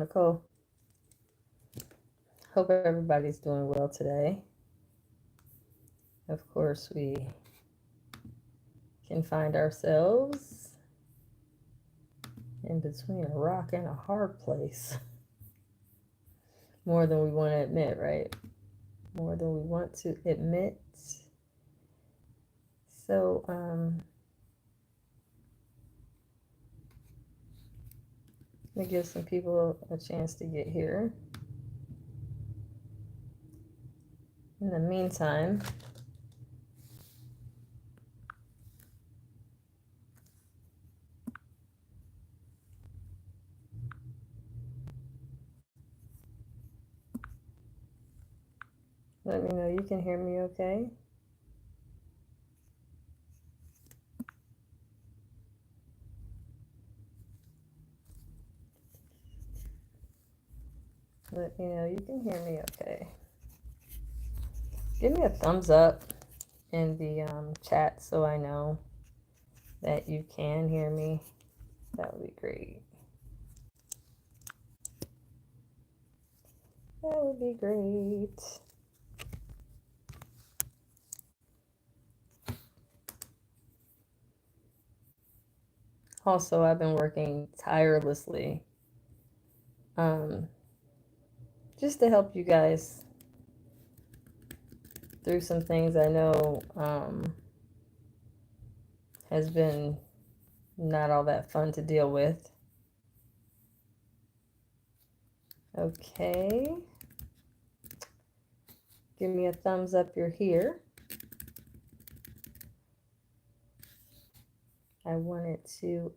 Nicole. Hope everybody's doing well today. Of course, we can find ourselves in between a rock and a hard place. More than we want to admit, right? More than we want to admit. So, let me give some people a chance to get here. In the meantime, let me know you can hear me okay. Let me know you can hear me okay. Give me a thumbs up in the chat so I know that you can hear me. That would be great. That would be great. Also, I've been working tirelessly just to help you guys through some things I know has been not all that fun to deal with. Okay. Give me a thumbs up, you're here. I wanted to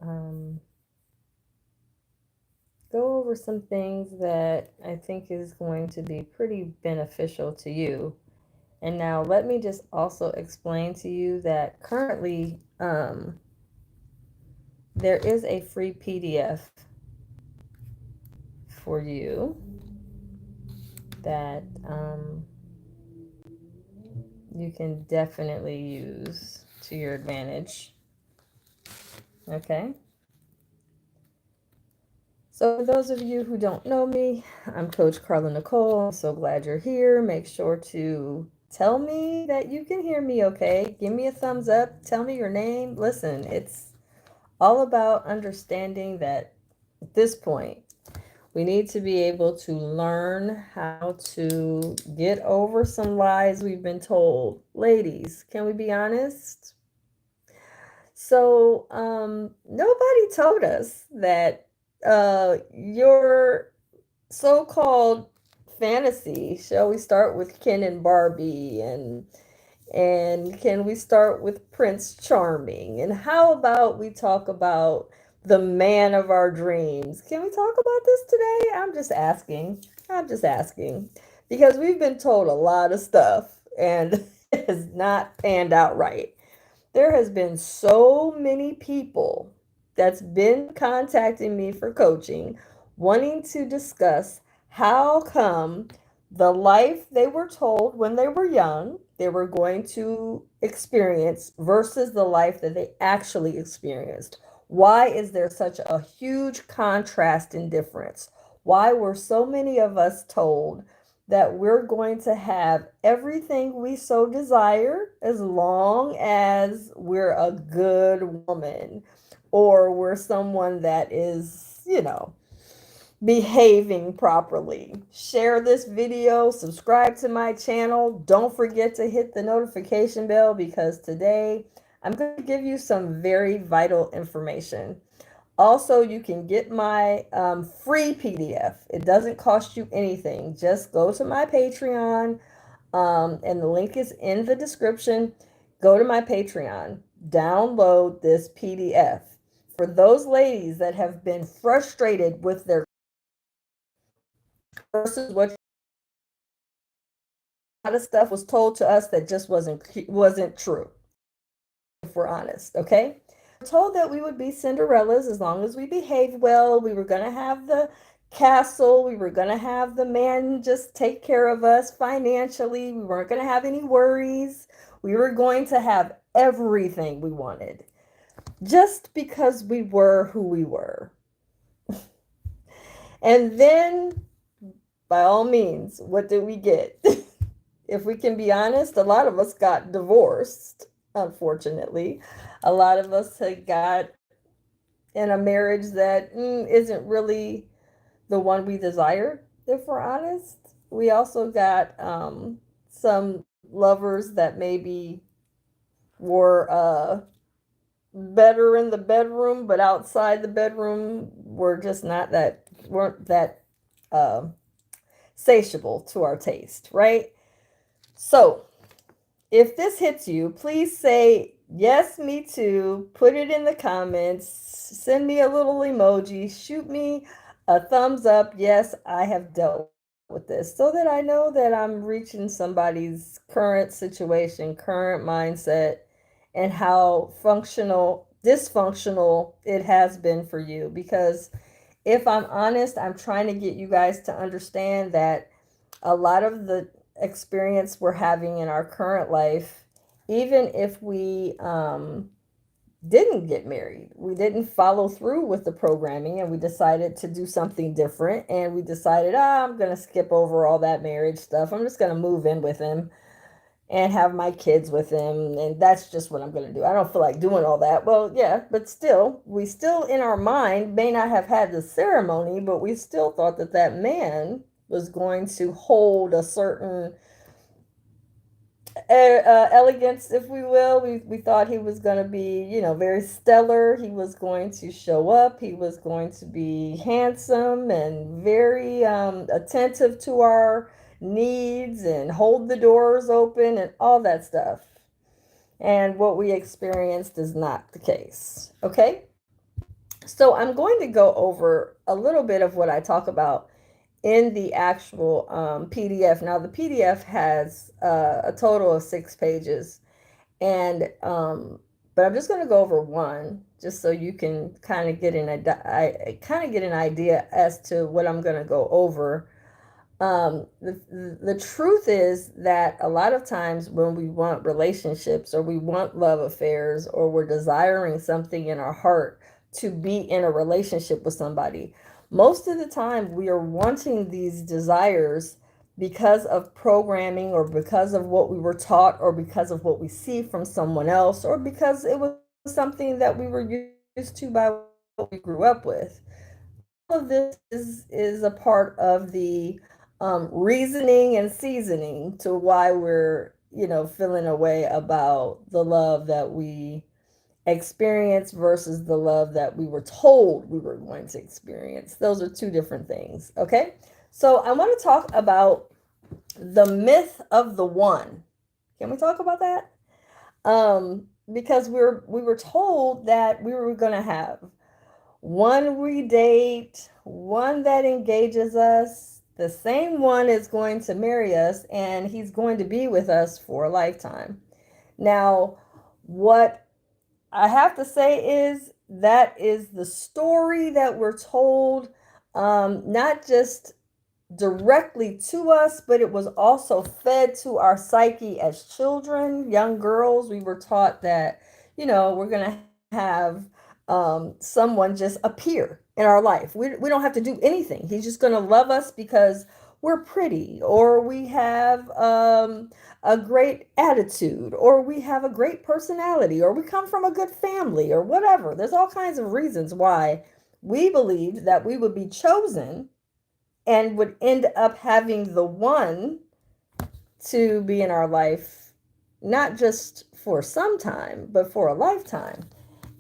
go over some things that I think is going to be pretty beneficial to you. And now let me just also explain to you that currently there is a free PDF for you that you can definitely use to your advantage. Okay. So for those of you who don't know me, I'm Coach Carla Nicole. I'm so glad you're here. Make sure to tell me that you can hear me okay. Give me a thumbs up. Tell me your name. Listen, it's all about understanding that at this point, we need to be able to learn how to get over some lies we've been told. Ladies, can we be honest? So, nobody told us that your so-called fantasy, shall we start with Ken and Barbie, and can we start with Prince Charming? And how about we talk about the man of our dreams? Can we talk about this today? I'm just asking. I'm just asking. Because we've been told a lot of stuff and it has not panned out right. There has been so many people that's been contacting me for coaching, wanting to discuss how come the life they were told when they were young they were going to experience versus the life that they actually experienced. Why is there such a huge contrast and difference? Why were so many of us told that we're going to have everything we so desire as long as we're a good woman or we're someone that is, behaving properly? Share this video, subscribe to my channel. Don't forget to hit the notification bell because today I'm going to give you some very vital information. Also, you can get my free PDF. It doesn't cost you anything. Just go to my Patreon, and the link is in the description. Go to my Patreon. Download this PDF. For those ladies that have been frustrated with their versus what a lot of stuff was told to us that just wasn't true, if we're honest, okay? Told that we would be Cinderellas as long as we behaved well. We were going to have the castle. We were going to have the man just take care of us financially. We weren't going to have any worries. We were going to have everything we wanted just because we were who we were. And then, by all means, what did we get? If we can be honest, a lot of us got divorced, unfortunately. A lot of us had got in a marriage that isn't really the one we desired, if we're honest. We also got some lovers that maybe were better in the bedroom, but outside the bedroom were just not that, weren't that uh, satiable to our taste, right? So if this hits you, please say, yes, me too. Put it in the comments. Send me a little emoji. Shoot me a thumbs up. Yes, I have dealt with this so that I know that I'm reaching somebody's current situation, current mindset, and how dysfunctional it has been for you. Because if I'm honest, I'm trying to get you guys to understand that a lot of the experience we're having in our current life, even if we didn't get married, we didn't follow through with the programming and we decided to do something different, and we decided, I'm going to skip over all that marriage stuff. I'm just going to move in with him and have my kids with him, and that's just what I'm going to do. I don't feel like doing all that. Well, yeah, but still, we still in our mind may not have had the ceremony, but we still thought that that man was going to hold a certain elegance, if we will. We thought he was going to be, very stellar. He was going to show up. He was going to be handsome and very attentive to our needs and hold the doors open and all that stuff. And what we experienced is not the case. Okay? So I'm going to go over a little bit of what I talk about in the actual PDF. Now, the PDF has a total of 6 pages, and but I'm just going to go over one, just so you can kind of get an idea as to what I'm going to go over. The truth is that a lot of times when we want relationships or we want love affairs or we're desiring something in our heart to be in a relationship with somebody, most of the time we are wanting these desires because of programming or because of what we were taught or because of what we see from someone else or because it was something that we were used to by what we grew up with. All of this is a part of the reasoning and seasoning to why we're, feeling a way about the love that we experience versus the love that we were told we were going to experience. Those are two different things. Okay. So I want to talk about the myth of the one. Can we talk about that? Because we were told that we were going to have one we date, one that engages us, the same one is going to marry us, and he's going to be with us for a lifetime. Now, what I have to say is that is the story that we're told, not just directly to us, but it was also fed to our psyche as children, young girls. We were taught that, we're going to have someone just appear in our life. We don't have to do anything. He's just going to love us because we're pretty, or we have a great attitude, or we have a great personality, or we come from a good family, or whatever. There's all kinds of reasons why we believed that we would be chosen and would end up having the one to be in our life, not just for some time, but for a lifetime.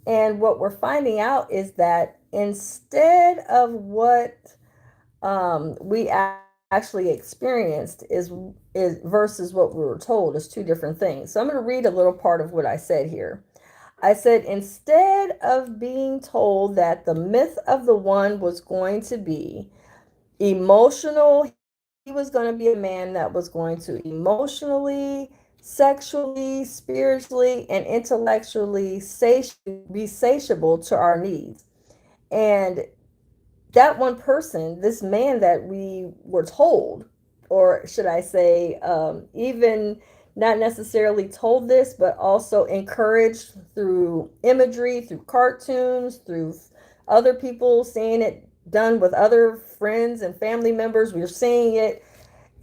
And what we're finding out is that instead of what we actually experienced is versus what we were told is two different things. So I'm going to read a little part of what I said here. I said, instead of being told that the myth of the one was going to be emotional, he was going to be a man that was going to emotionally, sexually, spiritually, and intellectually be satiable to our needs. And that one person, this man that we were told, or should I say, even not necessarily told this, but also encouraged through imagery, through cartoons, through other people saying it done with other friends and family members. We're seeing it.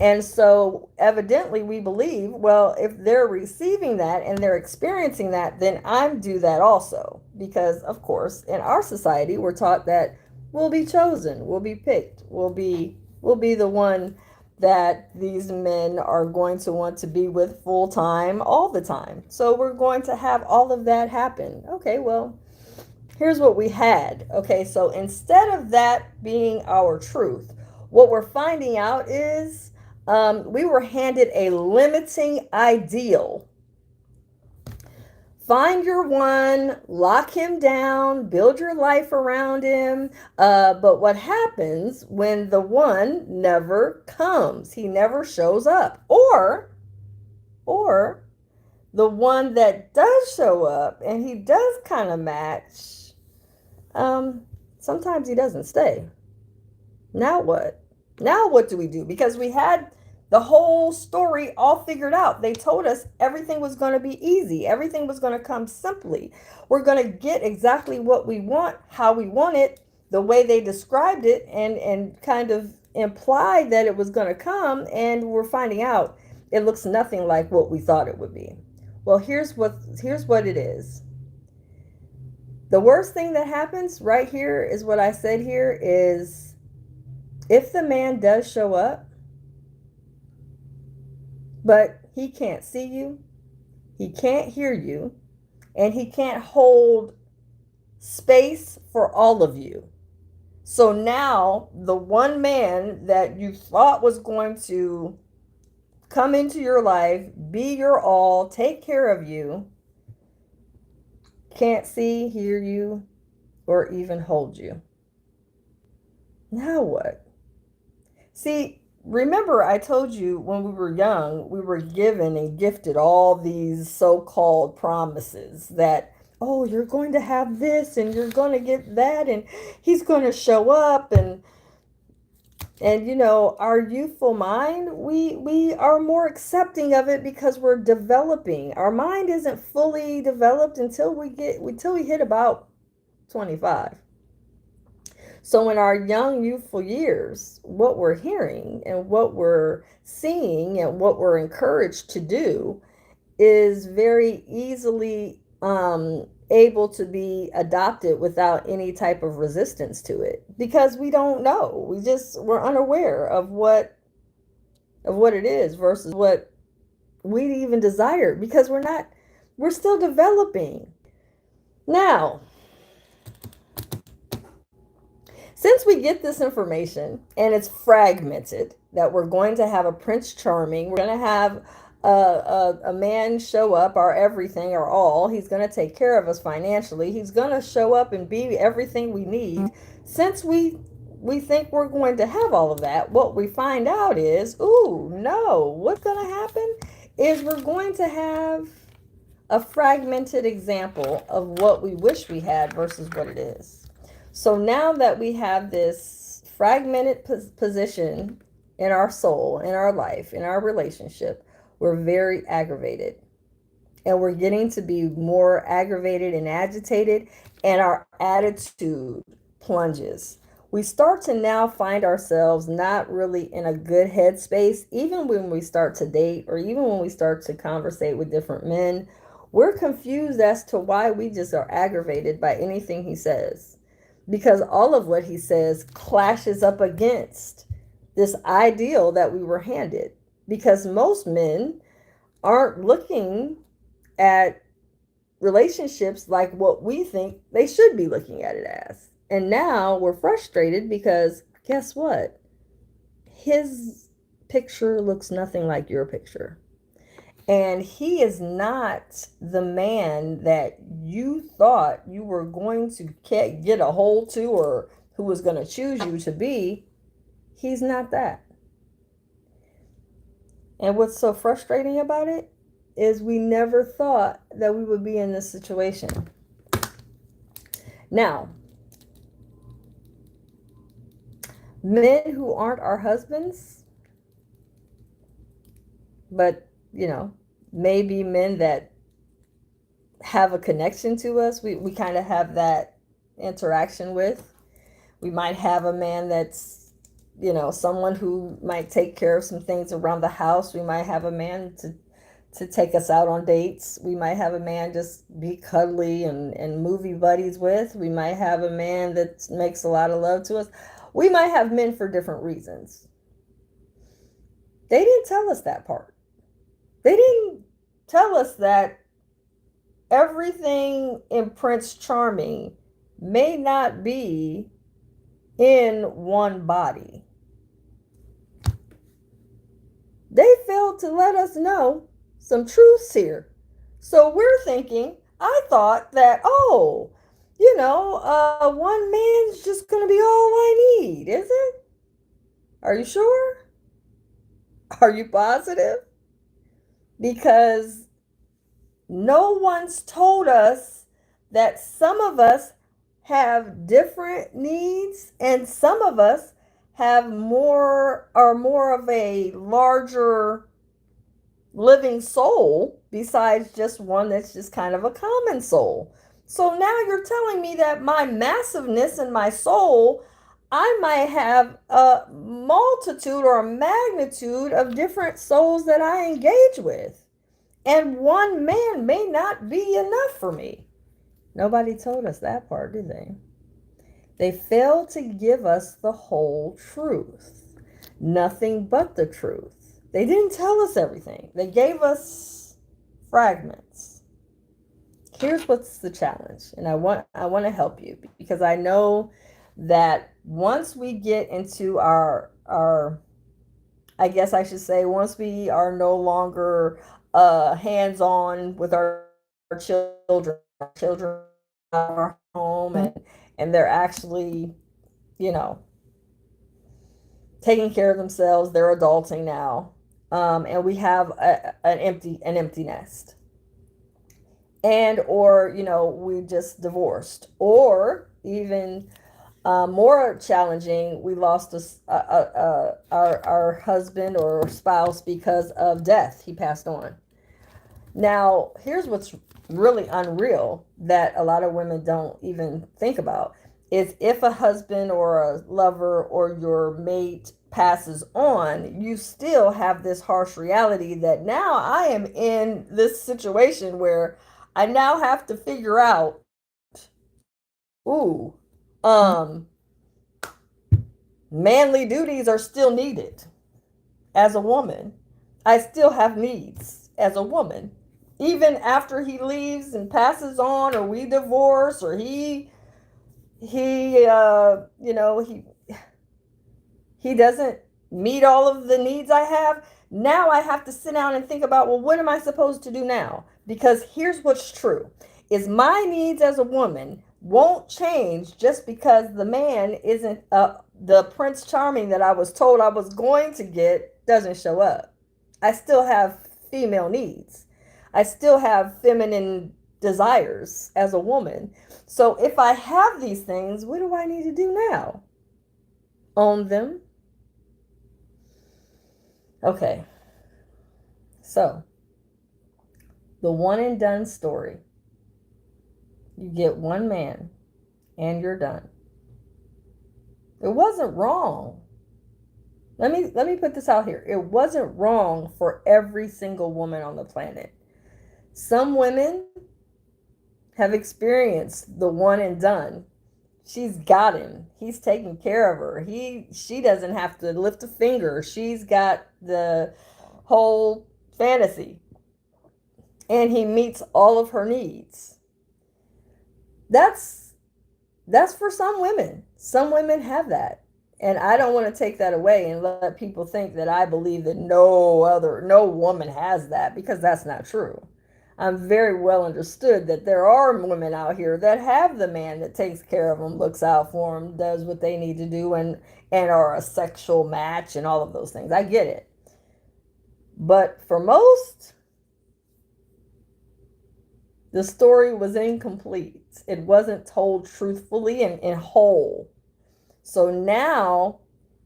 And so, evidently, we believe, well, if they're receiving that and they're experiencing that, then I'm due that also. Because, of course, in our society, we're taught that we'll be chosen, we'll be picked, we'll be the one that these men are going to want to be with full time all the time. So we're going to have all of that happen. Okay, well, here's what we had. Okay, so instead of that being our truth, what we're finding out is we were handed a limiting ideal. Find your one, lock him down, build your life around him. But what happens when the one never comes? He never shows up. Or the one that does show up and he does kind of match, um, sometimes he doesn't stay. Now what? Now what do we do? Because we had the whole story all figured out. They told us everything was going to be easy, everything was going to come simply. We're going to get exactly what we want, how we want it, the way they described it, and kind of implied that it was going to come. And we're finding out it looks nothing like what we thought it would be. Well, here's what it is. The worst thing that happens right here is what I said here is, if the man does show up, but he can't see you, he can't hear you, and he can't hold space for all of you. So now the one man that you thought was going to come into your life, be your all, take care of you, can't see, hear you, or even hold you. Now what? See, remember I told you when we were young, we were given and gifted all these so-called promises that, oh, you're going to have this and you're going to get that and he's going to show up, and our youthful mind, we are more accepting of it because we're developing. Our mind isn't fully developed until we hit about 25. So in our young, youthful years, what we're hearing and what we're seeing and what we're encouraged to do is very easily able to be adopted without any type of resistance to it, because we don't know. We're unaware of what it is versus what we even desire, because we're still developing. Now, since we get this information and it's fragmented, that we're going to have a Prince Charming, we're going to have a man show up, our everything, our all. He's going to take care of us financially. He's going to show up and be everything we need. Since we think we're going to have all of that, what we find out is, ooh, no, what's going to happen is we're going to have a fragmented example of what we wish we had versus what it is. So now that we have this fragmented position in our soul, in our life, in our relationship, we're very aggravated. And we're getting to be more aggravated and agitated, and our attitude plunges. We start to now find ourselves not really in a good headspace, even when we start to date or even when we start to conversate with different men. We're confused as to why we just are aggravated by anything he says, because all of what he says clashes up against this ideal that we were handed. Because most men aren't looking at relationships like what we think they should be looking at it as. And now we're frustrated because guess what? His picture looks nothing like your picture. And he is not the man that you thought you were going to get a hold to, or who was going to choose you to be. He's not that. And what's so frustrating about it is we never thought that we would be in this situation. Now, men who aren't our husbands, but, maybe men that have a connection to us, we kind of have that interaction with. We might have a man that's, someone who might take care of some things around the house. We might have a man to take us out on dates. We might have a man just be cuddly and movie buddies with. We might have a man that makes a lot of love to us. We might have men for different reasons. They didn't tell us that part. They didn't tell us that everything in Prince Charming may not be in one body. They failed to let us know some truths here. So we're thinking, I thought that, one man's just going to be all I need, is it? Are you sure? Are you positive? Because no one's told us that some of us have different needs and some of us have more of a larger living soul besides just one that's just kind of a common soul. So now you're telling me that my massiveness in my soul, I might have a multitude or a magnitude of different souls that I engage with. And one man may not be enough for me. Nobody told us that part, did they? They failed to give us the whole truth. Nothing but the truth. They didn't tell us everything. They gave us fragments. Here's what's the challenge, and I want to help you because I know that once we get into our I guess I should say once we are no longer hands-on with our children are home and they're actually, you know, taking care of themselves. They're adulting now, and we have an empty nest, and or we just divorced, or even more challenging, we lost our husband or spouse because of death. He passed on. Now, here's what's really unreal that a lot of women don't even think about is if a husband or a lover or your mate passes on, you still have this harsh reality that now I am in this situation where I now have to figure out, ooh, um, manly duties are still needed as a woman. I still have needs as a woman. Even after he leaves and passes on or we divorce or he he doesn't meet all of the needs I have. Now I have to sit down and think about, well, what am I supposed to do now? Because here's what's true is my needs as a woman won't change just because the man isn't the Prince Charming that I was told I was going to get doesn't show up. I still have female needs. I still have feminine desires as a woman. So if I have these things, what do I need to do now? Own them. Okay. So, the one and done story. You get one man and you're done. It wasn't wrong. Let me put this out here. It wasn't wrong for every single woman on the planet. Some women have experienced the one and done. She's got him. He's taking care of her. She doesn't have to lift a finger. She's got the whole fantasy. And he meets all of her needs. That's for some women. Some women have that. And I don't want to take that away and let people think that I believe that no woman has that, because that's not true. I'm very well understood that there are women out here that have the man that takes care of them, looks out for them, does what they need to do, and are a sexual match and all of those things. I get it. But for most, the story was incomplete. It wasn't told truthfully and in whole. So now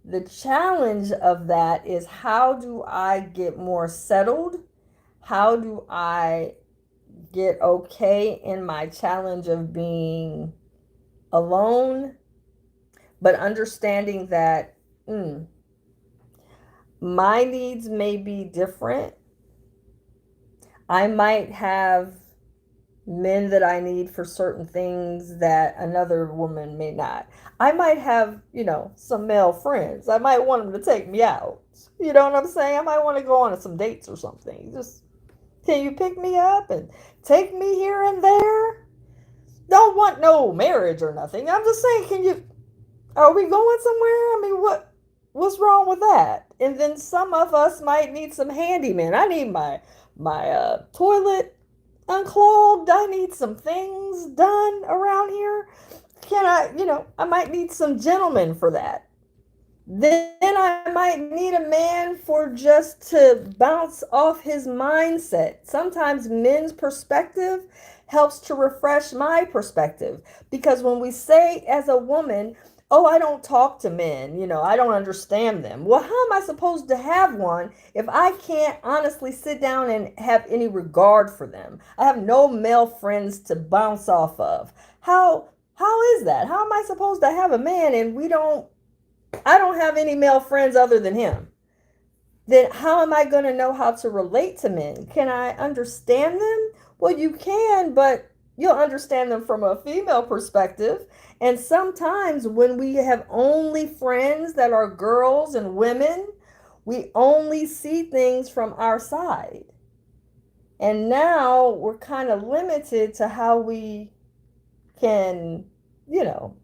the challenge of that is, how do I get more settled? How do I get okay in my challenge of being alone? but understanding that mm, my needs may be different. I might have men that I need for certain things that another woman may not. I might have, some male friends. I might want them to take me out. You know what I'm saying? I might want to go on some dates or something. Just, can you pick me up and take me here and there? Don't want no marriage or nothing. I'm just saying, are we going somewhere? I mean, what's wrong with that? And then some of us might need some handyman. I need my toilet unclogged. I need some things done around here. I might need some gentlemen for that. Then I might need a man for just to bounce off his mindset. Sometimes men's perspective helps to refresh my perspective, because when we say as a woman, oh, I don't talk to men, I don't understand them. Well, how am I supposed to have one if I can't honestly sit down and have any regard for them? I have no male friends to bounce off of. How is that? How am I supposed to have a man and I don't have any male friends other than him? Then how am I going to know how to relate to men? Can I understand them? Well, you can, but you'll understand them from a female perspective. And sometimes when we have only friends that are girls and women, we only see things from our side. And now we're kind of limited to how we can, you know,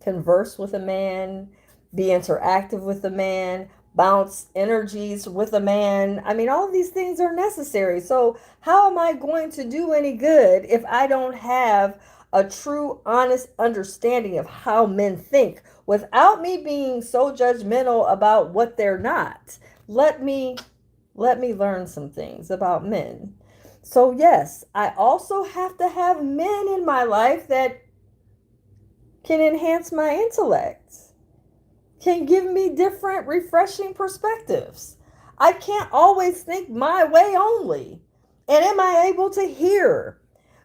converse with a man, be interactive with a man, bounce energies with a man. I mean, all of these things are necessary. So, how am I going to do any good if I don't have a true, honest understanding of how men think without me being so judgmental about what they're not? Let me learn some things about men. So, yes, I also have to have men in my life that can enhance my intellect, can give me different, refreshing perspectives. I can't always think my way only. And am I able to hear?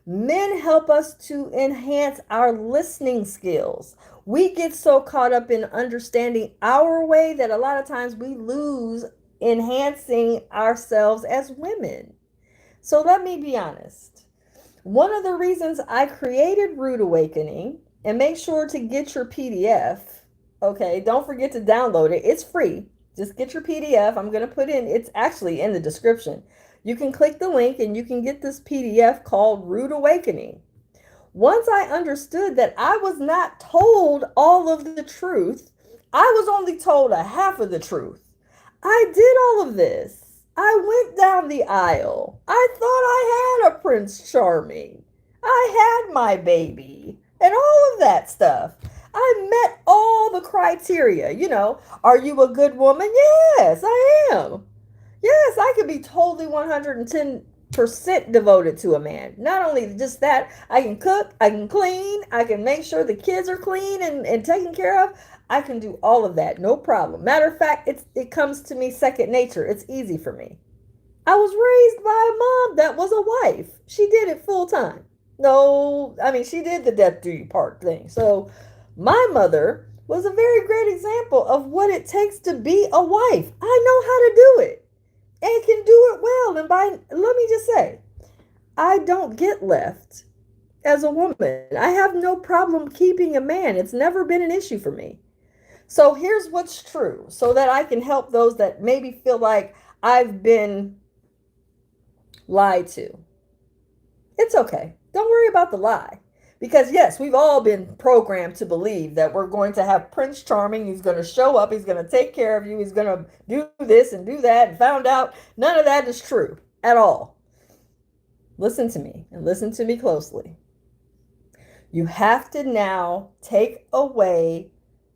Men help us to enhance our listening skills. We get so caught up in understanding our way that a lot of times we lose enhancing ourselves as women. So let me be honest. One of the reasons I created Rude Awakening, and make sure to get your PDF. Okay, don't forget to download it. It's free. Just get your PDF. I'm going to put it's actually in the description. You can click the link and you can get this PDF called Rude Awakening. Once I understood that I was not told all of the truth, I was only told a half of the truth. I did all of this. I went down the aisle. I thought I had a Prince Charming. I had my baby and all of that stuff. I met all the criteria. Are you a good woman? Yes, I am. Yes, I could be totally 110% devoted to a man. Not only just that, I can cook, I can clean, I can make sure the kids are clean and taken care of. I can do all of that, no problem. Matter of fact, it comes to me second nature. It's easy for me. I was raised by a mom that was a wife. She did it full time. No, I mean, she did the death do you part thing. So my mother was a very great example of what it takes to be a wife. I know how to do it and can do it well. And let me just say, I don't get left as a woman. I have no problem keeping a man. It's never been an issue for me. So here's what's true, so that I can help those that maybe feel like I've been lied to. It's okay. Don't worry about the lie. Because yes, we've all been programmed to believe that we're going to have Prince Charming. He's going to show up. He's going to take care of you. He's going to do this and do that. And found out none of that is true at all. Listen to me and listen to me closely. You have to now take away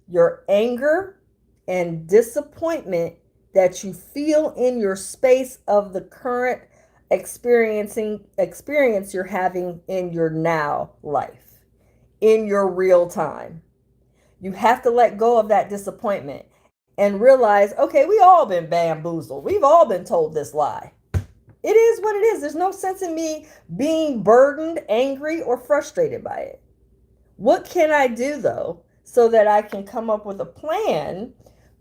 your anger and disappointment that you feel in your space of the current experience you're having in your now life, in your real time. You have to let go of that disappointment and realize, okay, we all been bamboozled. We've all been told this lie. It is what it is. There's no sense in me being burdened, angry, or frustrated by it. What can I do though so that I can come up with a plan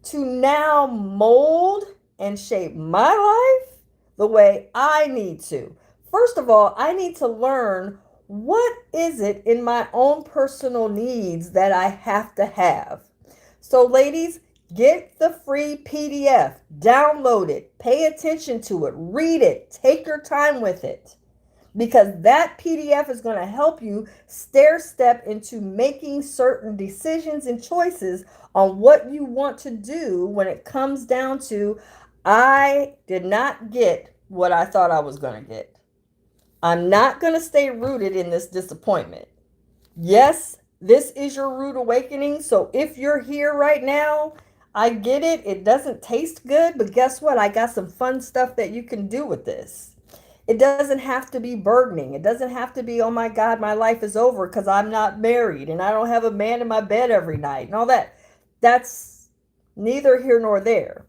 to now mold and shape my life the way I need to. First of all, I need to learn what is it in my own personal needs that I have to have. So, ladies, get the free PDF, download it, pay attention to it, read it, take your time with it, because that PDF is going to help you stair step into making certain decisions and choices on what you want to do when it comes down to, I did not get what I thought I was going to get. I'm not going to stay rooted in this disappointment. Yes, this is your rude awakening. So if you're here right now, I get it. It doesn't taste good, but guess what? I got some fun stuff that you can do with this. It doesn't have to be burdening. It doesn't have to be, oh my God, my life is over because I'm not married and I don't have a man in my bed every night and all that. That's neither here nor there.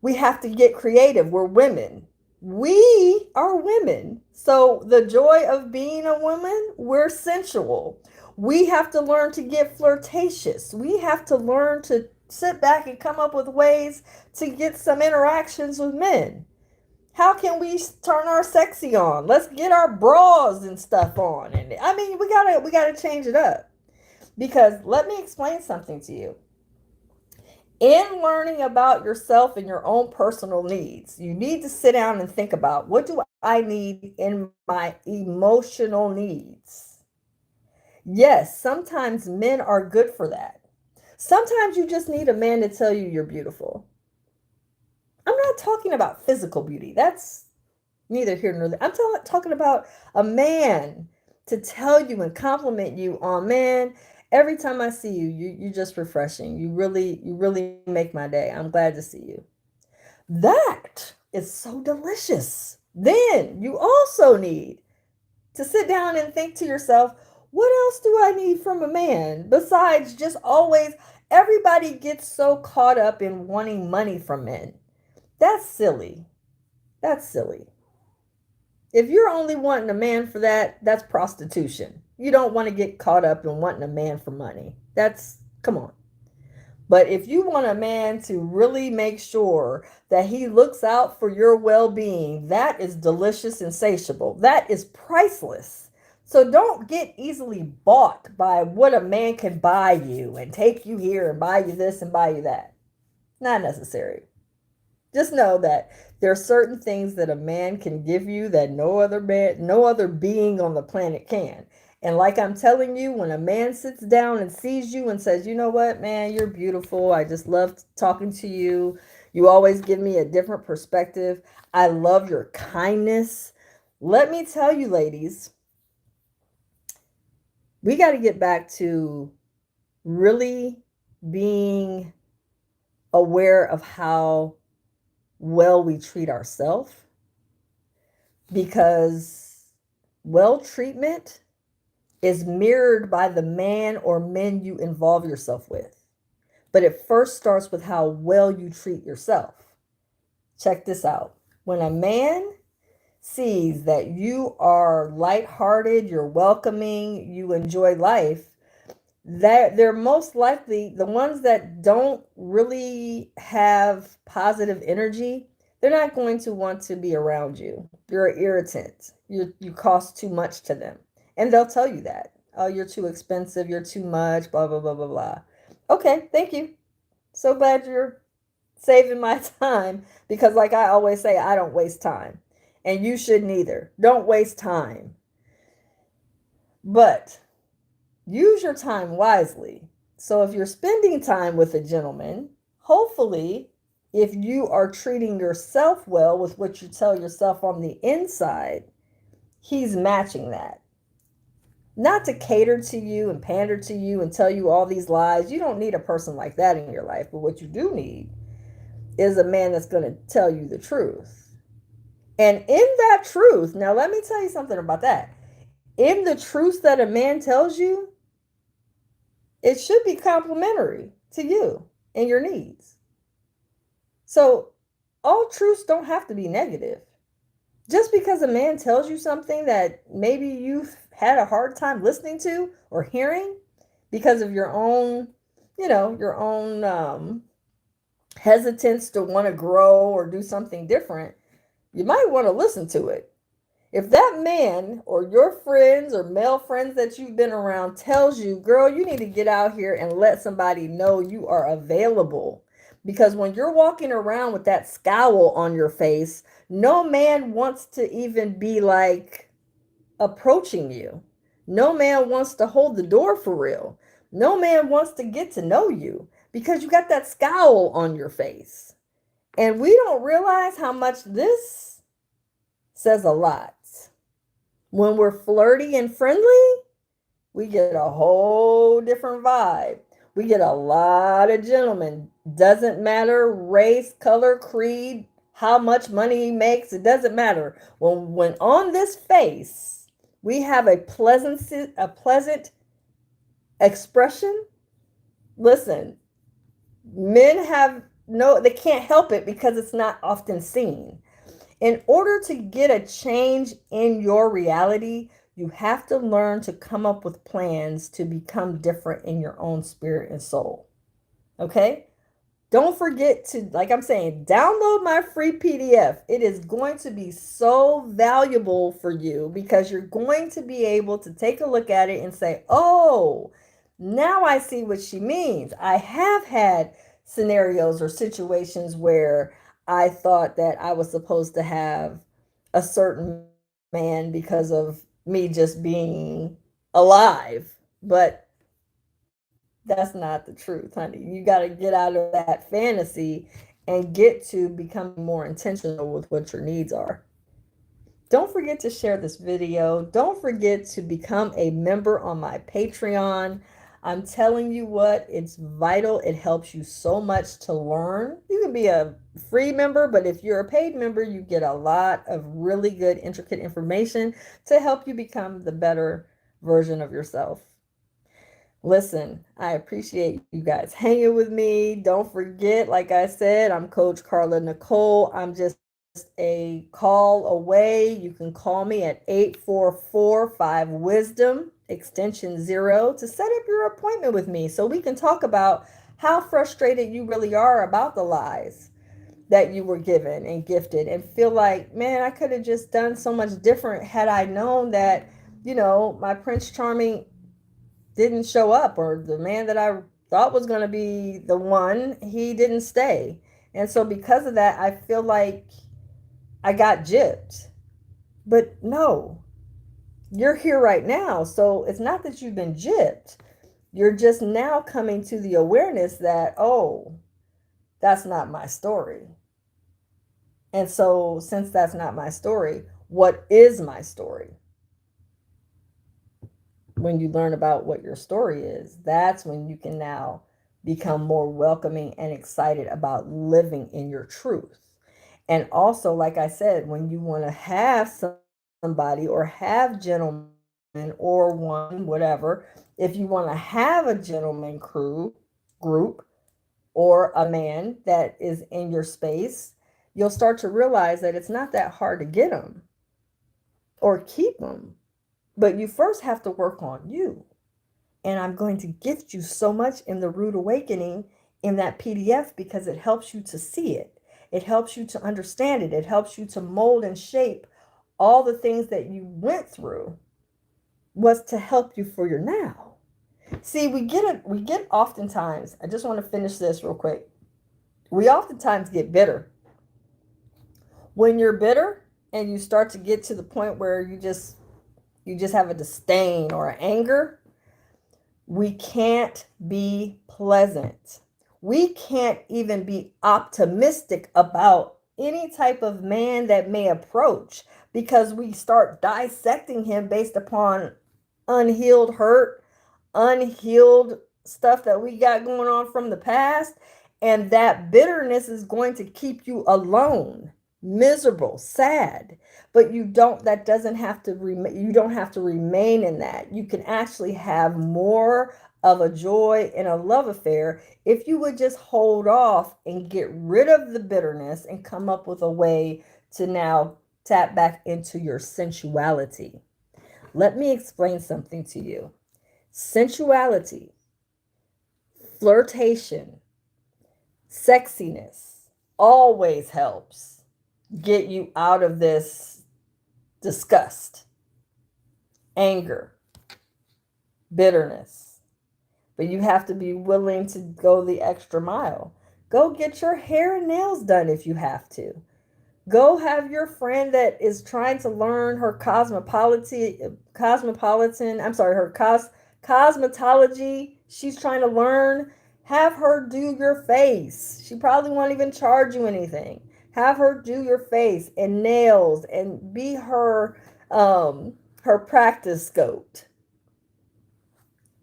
We have to get creative. We're women. We are women. So the joy of being a woman, we're sensual. We have to learn to get flirtatious. We have to learn to sit back and come up with ways to get some interactions with men. How can we turn our sexy on? Let's get our bras and stuff on. And I mean, we gotta change it up. Because let me explain something to you. In learning about yourself and your own personal needs, you need to sit down and think about, what do I need in my emotional needs? Yes, sometimes men are good for that. Sometimes you just need a man to tell you you're beautiful. I'm not talking about physical beauty. That's neither here nor there. I'm talking about a man to tell you and compliment you on, man, every time I see you, you're just refreshing. You really make my day. I'm glad to see you. That is so delicious. Then you also need to sit down and think to yourself, what else do I need from a man besides just always, everybody gets so caught up in wanting money from men. That's silly. That's silly. If you're only wanting a man for that, that's prostitution. You don't want to get caught up in wanting a man for money. That's, come on. But if you want a man to really make sure that he looks out for your well-being, that is delicious, insatiable. That is priceless. So don't get easily bought by what a man can buy you and take you here and buy you this and buy you that. Not necessary. Just know that there are certain things that a man can give you that no other man, no other being on the planet can. And like I'm telling you, when a man sits down and sees you and says, you know what, man, you're beautiful. I just love talking to you. You always give me a different perspective. I love your kindness. Let me tell you, ladies, we got to get back to really being aware of how well we treat ourselves, because well treatment is mirrored by the man or men you involve yourself with. But it first starts with how well you treat yourself. Check this out. When a man sees that you are lighthearted, you're welcoming, you enjoy life, that they're most likely the ones that don't really have positive energy, they're not going to want to be around you. You're an irritant. You cost too much to them. And they'll tell you that. Oh, you're too expensive, you're too much, blah, blah, blah, blah, blah. Okay, thank you. So glad you're saving my time, because like I always say, I don't waste time. And you shouldn't either. Don't waste time. But use your time wisely. So if you're spending time with a gentleman, hopefully, if you are treating yourself well with what you tell yourself on the inside, he's matching that. Not to cater to you and pander to you and tell you all these lies. You don't need a person like that in your life. But what you do need is a man that's going to tell you the truth. And in that truth, now let me tell you something about that. In the truth that a man tells you, it should be complimentary to you and your needs. So all truths don't have to be negative. Just because a man tells you something that maybe you've had a hard time listening to or hearing because of your own your own hesitance to want to grow or do something different, you might want to listen to it. If that man or your friends or male friends that you've been around tells you, girl, you need to get out here and let somebody know you are available. Because when you're walking around with that scowl on your face, no man wants to even be like approaching you. No man wants to hold the door for real. No man wants to get to know you because you got that scowl on your face. And we don't realize how much this says a lot. When we're flirty and friendly, we get a whole different vibe. We get a lot of gentlemen. Doesn't matter race, color, creed, how much money he makes. It doesn't matter. When on this face we have a pleasant expression. Listen, men have no. They can't help it because it's not often seen. In order to get a change in your reality, you have to learn to come up with plans to become different in your own spirit and soul. Okay? Don't forget to, like I'm saying, download my free PDF. It is going to be so valuable for you because you're going to be able to take a look at it and say, oh, now I see what she means. I have had scenarios or situations where I thought that I was supposed to have a certain man because of me just being alive. But that's not the truth, honey. You got to get out of that fantasy and get to becoming more intentional with what your needs are. Don't forget to share this video. Don't forget to become a member on my Patreon. I'm telling you what, it's vital. It helps you so much to learn. You can be a free member, but if you're a paid member, you get a lot of really good, intricate information to help you become the better version of yourself. Listen, I appreciate you guys hanging with me. Don't forget, like I said, I'm Coach Carla Nicole. I'm just a call away. You can call me at 844-5 Wisdom, extension 0, to set up your appointment with me so we can talk about how frustrated you really are about the lies that you were given and gifted and feel like, man, I could have just done so much different had I known that, my Prince Charming didn't show up, or the man that I thought was going to be the one, he didn't stay. And so because of that, I feel like I got gypped. But no, you're here right now. So it's not that you've been gypped. You're just now coming to the awareness that, oh, that's not my story. And so since that's not my story, what is my story? When you learn about what your story is, that's when you can now become more welcoming and excited about living in your truth. And also, like I said, when you want to have somebody or have gentlemen or one, whatever, if you want to have a gentleman group or a man that is in your space, you'll start to realize that it's not that hard to get them or keep them. But you first have to work on you. And I'm going to gift you so much in the Rude Awakening in that PDF because it helps you to see it. It helps you to understand it. It helps you to mold and shape all the things that you went through was to help you for your now. See, we get oftentimes, I just want to finish this real quick. We oftentimes get bitter. When you're bitter and you start to get to the point where you just have a disdain or an anger, we can't be pleasant. We can't even be optimistic about any type of man that may approach because we start dissecting him based upon unhealed hurt, unhealed stuff that we got going on from the past. And that bitterness is going to keep you alone, miserable, sad. But that doesn't have to you don't have to remain in that. You can actually have more of a joy in a love affair if you would just hold off and get rid of the bitterness and come up with a way to now tap back into your sensuality. Let me explain something to you. Sensuality, flirtation, sexiness always helps get you out of this disgust, anger, bitterness. But you have to be willing to go the extra mile. Go get your hair and nails done if you have to. Go have your friend that is trying to learn her cosmetology. She's trying to learn. Have her do your face. She probably won't even charge you anything. Have her do your face and nails and be her practice goat.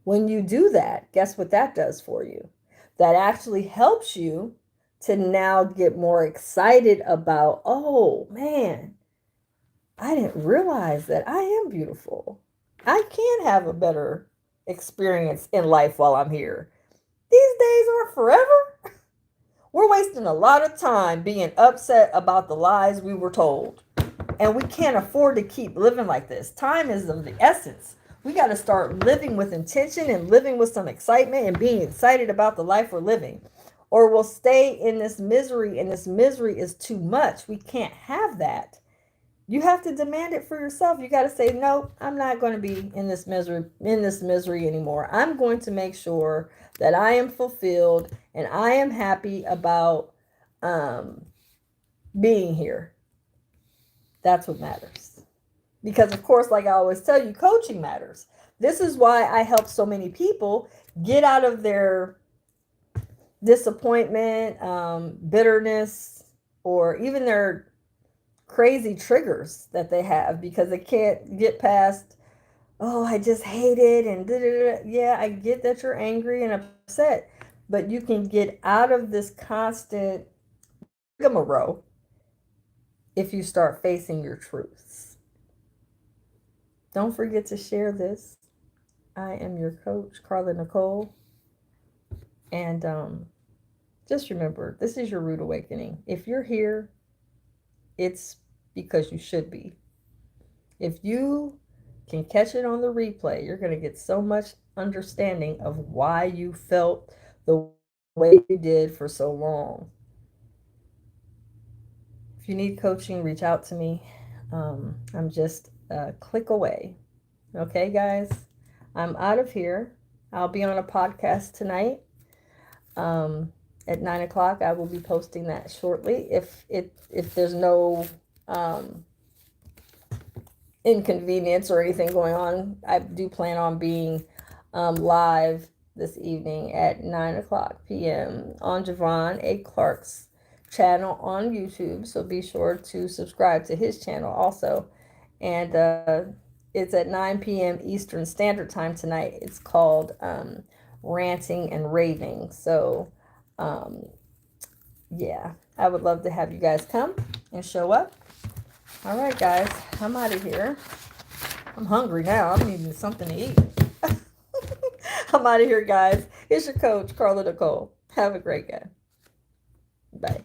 When you do that, guess what that does for you? That actually helps you to now get more excited about, oh man, I didn't realize that I am beautiful. I can have a better experience in life while I'm here. These days are forever. We're wasting a lot of time being upset about the lies we were told. And we can't afford to keep living like this. Time is of the essence. We got to start living with intention and living with some excitement and being excited about the life we're living. Or we'll stay in this misery, and this misery is too much. We can't have that. You have to demand it for yourself. You got to say, no, I'm not going to be in this misery anymore. I'm going to make sure that I am fulfilled and I am happy about being here. That's what matters. Because, of course, like I always tell you, coaching matters. This is why I help so many people get out of their disappointment, bitterness, or even their crazy triggers that they have because they can't get past, oh, I just hate it. And da-da-da. Yeah, I get that you're angry and upset, but you can get out of this constant rigmarole if you start facing your truths. Don't forget to share this. I am your coach, Carla Nicole. And just remember, this is your rude awakening. If you're here, it's because you should be. If you can catch it on the replay, you're going to get so much understanding of why you felt the way you did for so long. If you need coaching, reach out to me. I'm just a click away. Okay, guys? I'm out of here. I'll be on a podcast tonight at 9 o'clock. I will be posting that shortly. If there's no inconvenience or anything going on, I do plan on being live this evening at 9 o'clock p.m. on Javon A. Clark's channel on YouTube. So be sure to subscribe to his channel also. And it's at 9 p.m. Eastern Standard Time tonight. It's called Ranting and Raving. So, yeah, I would love to have you guys come and show up. All right, guys, I'm out of here. I'm hungry now. I'm needing something to eat. I'm out of here, guys. It's your coach, Carla Nicole. Have a great day. Bye.